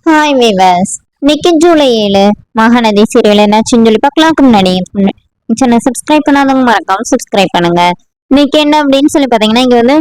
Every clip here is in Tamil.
Hi viewers. இன்னைக்கு ஜூலை 7 மகாநதி சீரியல் என்னாச்சுன்னு சொல்லி பார்க்கலாம்க்கு முன்னாடி சேனல் சப்ஸ்கிரைப் பண்ணாதவங்க மறக்காம சப்ஸ்கிரைப் பண்ணுங்க. இன்னைக்கு என்ன அப்படின்னு சொல்லி பார்த்தீங்கன்னா, இங்க வந்து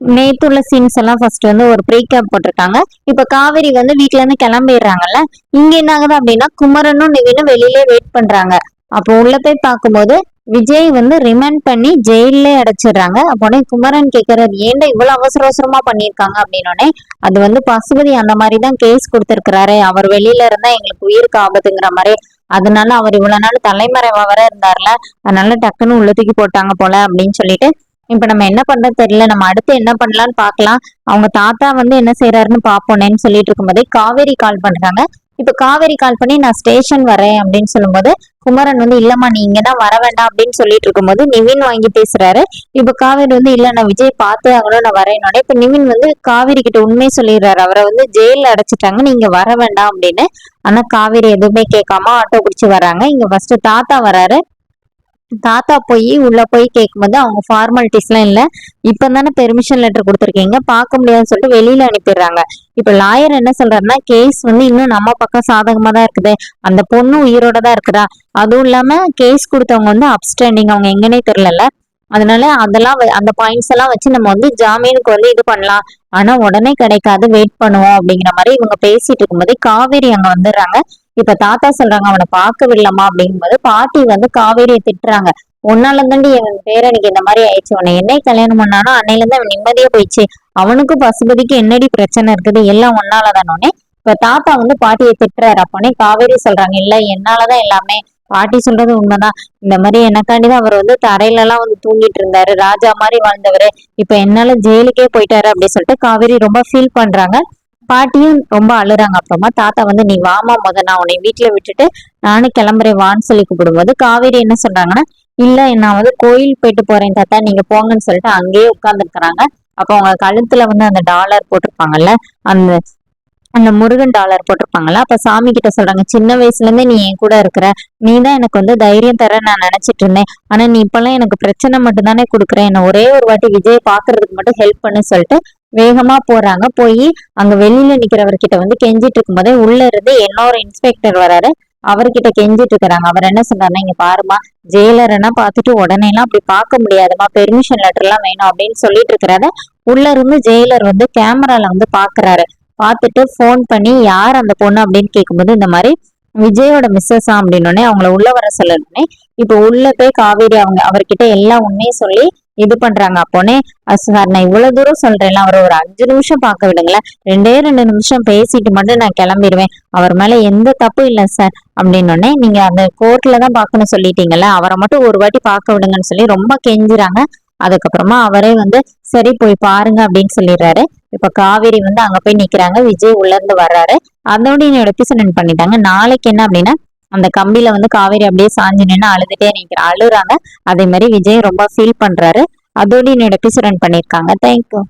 நேத்து உள்ள சீன்ஸ் எல்லாம் ஃபர்ஸ்ட் வந்து ஒரு பிரேக்கப் போட்டிருக்காங்க. இப்ப காவேரி வந்து வீட்ல இருந்து கிளம்பிடுறாங்கல்ல. இங்க என்ன ஆகுது அப்படின்னா, குமரனும் நிவினும் வெளியிலே வெயிட் பண்றாங்க. அப்போ உள்ள போய் பார்க்கும்போது விஜய் வந்து ரிமைண்ட் பண்ணி ஜெயிலே அடைச்சிடுறாங்க. அப்போனே குமரன் கேட்கறது, ஏன்டா இவ்வளவு அவசர அவசரமா பண்ணியிருக்காங்க அப்படின்னோடனே, அது வந்து பசுபதி அந்த மாதிரி தான் கேஸ் கொடுத்திருக்கிறாரு, அவர் வெளியில இருந்தா எங்களுக்கு உயிருக்கு ஆபத்துங்கிற மாதிரி, அதனால அவர் இவ்வளவு நாள் தலைமறைவா வர இருந்தார்ல, அதனால டக்குன்னு உள்ள தூக்கி போட்டாங்க போல அப்படின்னு சொல்லிட்டு, இப்ப நம்ம என்ன பண்றது தெரியல, நம்ம அடுத்து என்ன பண்ணலாம்னு பாக்கலாம். அவங்க தாத்தா வந்து என்ன செய்யறாருன்னு பாப்போனேன்னு சொல்லிட்டு இருக்கும்போதே காவேரி கால் பண்றாங்க. இப்ப காவேரி கால் பண்ணி நான் ஸ்டேஷன் வரேன் அப்படின்னு சொல்லும்போது, குமரன் வந்து இல்லம்மா நீ இங்கதான் வர வேண்டாம் அப்படின்னு சொல்லிட்டு இருக்கும்போது நிவின் வாங்கி பேசுறாரு. இப்ப காவேரி வந்து இல்ல நான் விஜய் பார்த்தே ஆகணும், நான் வரேனோட இப்ப நிவின் வந்து காவேரி கிட்ட உண்மையை சொல்லிடுறாரு, அவரை வந்து ஜெயில அடைச்சிட்டாங்க, நீங்க வர வேண்டாம் அப்படின்னு. ஆனா காவேரி எதுவுமே கேட்காம ஆட்டோ பிடிச்சு வராங்க. இங்க ஃபர்ஸ்ட் தாத்தா வராரு. தாத்தா போய் உள்ள போய் கேட்கும்போது அவங்க ஃபார்மாலிட்டிஸ் எல்லாம் இல்ல, இப்பதானே பெர்மிஷன் லெட்டர் கொடுத்துருக்கீங்க, பார்க்க முடியாதுன்னு சொல்லிட்டு வெளியில அனுப்பிடுறாங்க. இப்ப லாயர் என்ன சொல்றாருன்னா, கேஸ் வந்து இன்னும் நம்ம பக்கம் சாதகமா தான் இருக்குது, அந்த பொண்ணு உயிரோட தான் இருக்குதா, அதுவும் இல்லாம கேஸ் கொடுத்தவங்க வந்து அப்ஸ்டாண்டிங், அவங்க எங்கன்னே தெரியல, அதனால அதெல்லாம் அந்த பாயிண்ட்ஸ் எல்லாம் வச்சு நம்ம வந்து ஜாமீனுக்கு வந்து இது பண்ணலாம், ஆனா உடனே கிடைக்காது, வெயிட் பண்ணுவோம் அப்படிங்கிற மாதிரி இவங்க பேசிட்டு இருக்கும்போது காவேரி அங்க வந்துடுறாங்க. இப்ப தாத்தா சொல்றாங்க அவனை பார்க்க விடலாமா அப்படிங்கும்போது பாட்டி வந்து காவேரியை திட்டுறாங்க. உன்னால தாண்டி என் பேரனுக்கு இந்த மாதிரி ஆயிடுச்சு, உன்னை என்னை கல்யாணம் பண்ணானோ அன்னையில இருந்து அவன் நிம்மதியா போயிடுச்சு, அவனுக்கும் பசுபதிக்கு என்னடி பிரச்சனை இருக்குது, எல்லாம் உன்னாலதானோடனே இப்ப தாத்தா வந்து பாட்டியை திட்டுறாரு. அப்போனே காவேரி சொல்றாங்க, இல்ல என்னாலதான் எல்லாமே, பாட்டி சொல்றது உண்மைதான், இந்த மாதிரி எனக்காண்டிதான் அவர் வந்து தரையில எல்லாம் வந்து தூங்கிட்டு இருந்தாரு, ராஜா மாதிரி வாழ்ந்தவரு, இப்ப என்னால ஜெயிலுக்கே போயிட்டாரு அப்படின்னு சொல்லிட்டு காவேரி ரொம்ப ஃபீல் பண்றாங்க. பாட்டியும் ரொம்ப அழுறாங்க. அப்புறமா தாத்தா வந்து நீ வாமா, நான் உன்னை வீட்டுல விட்டுட்டு நானும் கிளம்புறேன் வான்னு சொல்லி கூப்பிடும்போது காவேரி என்ன சொல்றாங்கன்னா, இல்ல நான் வந்து கோயில் போயிட்டு போறேன் தாத்தா, நீங்க போங்கன்னு சொல்லிட்டு அங்கேயே உட்கார்ந்துருக்கிறாங்க. அப்ப அவங்க கழுத்துல வந்து அந்த டாலர் போட்டிருப்பாங்கல்ல, அந்த அந்த முருகன் டாலர் போட்டிருப்பாங்கல்ல, அப்ப சாமி கிட்ட சொல்றாங்க, சின்ன வயசுல இருந்தே நீ என் கூட இருக்கிற, நீ தான் எனக்கு வந்து தைரியம் தர நான் நினைச்சிட்டு இருந்தேன், ஆனா நீ இப்பெல்லாம் எனக்கு பிரச்சனை மட்டும் தானே கொடுக்குறேன், என்ன ஒரே ஒரு வாட்டி விஜய் பாக்குறதுக்கு மட்டும் ஹெல்ப் பண்ணு சொல்லிட்டு வேகமா போறாங்க. போய் அங்க வெளியில நிக்கிறவர்கிட்ட வந்து கெஞ்சிட்டு இருக்கும் போதே உள்ள இருந்து இன்னொரு இன்ஸ்பெக்டர் வராரு. அவர்கிட்ட கெஞ்சிட்டு இருக்கிறாங்க. அவர் என்ன சொல்றாருன்னா, இங்க பாருமா, ஜெயிலர்னா பார்த்துட்டு உடனே எல்லாம் அப்படி பார்க்க முடியாதுமா, பெர்மிஷன் லெட்டர் எல்லாம் வேணும் அப்படின்னு சொல்லிட்டு இருக்கிறாரு. உள்ள இருந்து ஜெயிலர் வந்து கேமரால வந்து பாக்குறாரு. பார்த்துட்டு போன் பண்ணி யார் அந்த பொண்ணு அப்படின்னு கேட்கும்போது, இந்த மாதிரி விஜயோட மிஸ்ஸஸா அப்படின்னோடனே அவங்கள உள்ள வர சொல்லணுன்னே இப்ப உள்ள போய் காவேரி அவங்க அவர்கிட்ட எல்லா உண்மையும் சொல்லி இது பண்றாங்க. அப்போனே சார் நான் இவ்வளவு தூரம் சொல்றேன்ல, அவர் ஒரு 5 நிமிஷம் பார்க்க விடுங்களேன், 2 நிமிஷம் பேசிட்டு மட்டும் நான் கிளம்பிடுவேன், அவர் மேல எந்த தப்பும் இல்லை சார் அப்படின்னோடனே நீங்க அந்த கோர்ட்ல தான் பார்க்கணும் சொல்லிட்டீங்கல்ல, அவரை மட்டும் ஒரு வாட்டி பார்க்க விடுங்கன்னு சொல்லி ரொம்ப கெஞ்சுறாங்க. அதுக்கப்புறமா அவரே வந்து சரி போய் பாருங்க அப்படின்னு சொல்லிடுறாரு. இப்ப காவேரி வந்து அங்க போய் நிக்கிறாங்க. விஜய் உள்ள இருந்து வர்றாரு. அதோட என்னோட எபிசோட் பண்ணிட்டாங்க. நாளைக்கு என்ன அப்படின்னா, அந்த கம்பியில வந்து காவேரி அப்படியே சாஞ்சு நின்று அழுதுட்டே அழுறாங்க. அதே மாதிரி விஜய் ரொம்ப ஃபீல் பண்றாரு. அதோட என்னோட எபிசோட் பண்ணிருக்காங்க. தேங்க்யூ.